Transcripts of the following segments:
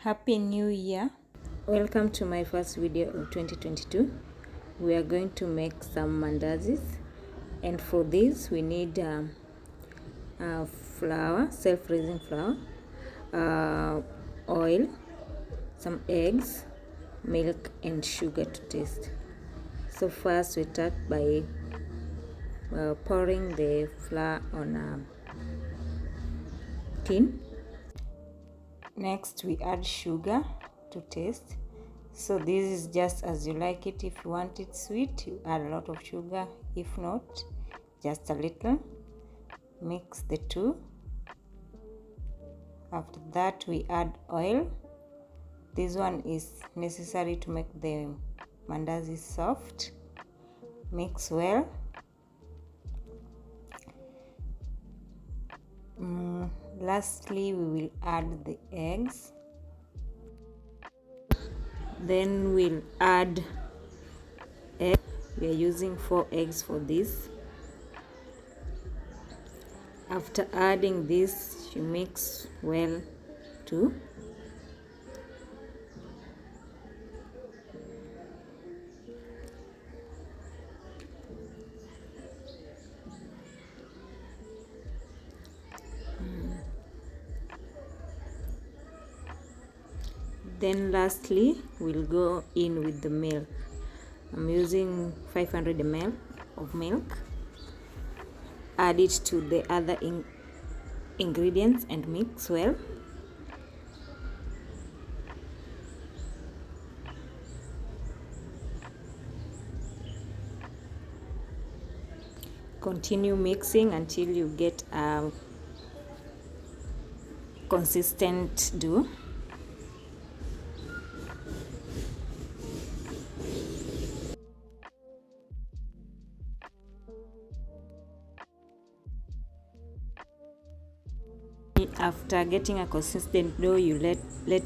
Happy New Year. Welcome to my first video of 2022. We are going to make some mandazis, and for this we need flour, self-raising flour, oil, some eggs, milk and sugar to taste. So first we start by pouring the flour on a tin. Next we add sugar to taste. So this is just as you like it. If you want it sweet, you add a lot of sugar. If not, just a little. Mix the two. After that we add oil. This one is necessary to make the mandazi soft. Mix well. Lastly, we will add the eggs. Then we'll add egg. We are using 4 eggs for this. After adding this, you mix well too. Then lastly, we'll go in with the milk. I'm using 500 ml of milk. Add it to the other ingredients and mix well. Continue mixing until you get a consistent dough. After getting a consistent dough, you let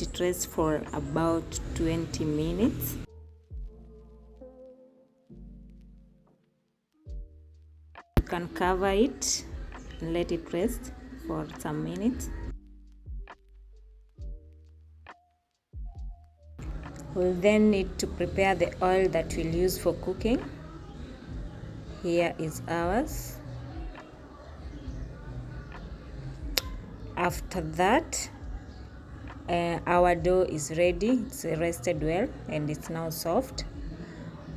it rest for about 20 minutes. You can cover it and let it rest for some minutes. We'll then need to prepare the oil that we'll use for cooking. Here is ours. After that, our dough is ready. It's rested well and it's now soft.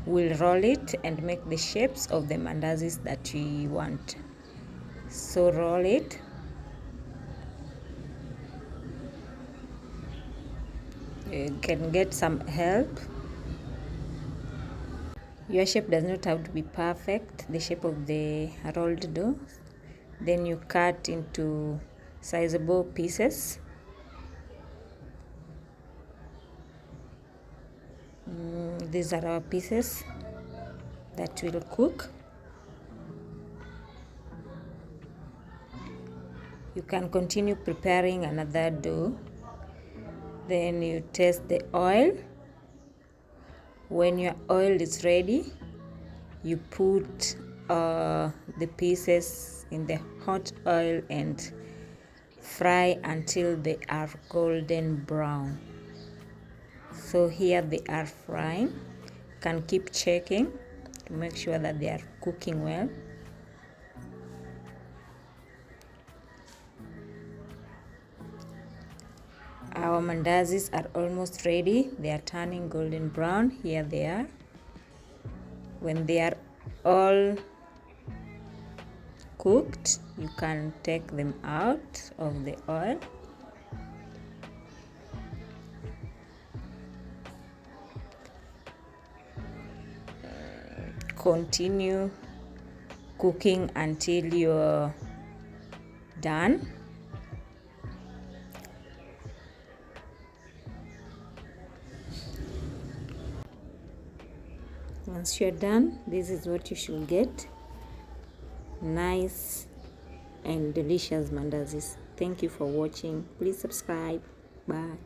We'll roll it and make the shapes of the mandazis that we want. So roll it. You can get some help. Your shape does not have to be perfect, the shape of the rolled dough. Then you cut into sizable pieces. These are our pieces that will cook. You can continue preparing another dough. Then you test the oil. When your oil is ready, you put the pieces in the hot oil and fry until they are golden brown. So here they are frying. You can keep checking to make sure that they are cooking well. Our mandazis are almost ready. They are turning golden brown. Here they are. When they are all cooked, you can take them out of the oil. Continue cooking until you're done. Once you're done, this is what you should get. Nice and delicious mandazis. Thank you for watching. Please subscribe. Bye.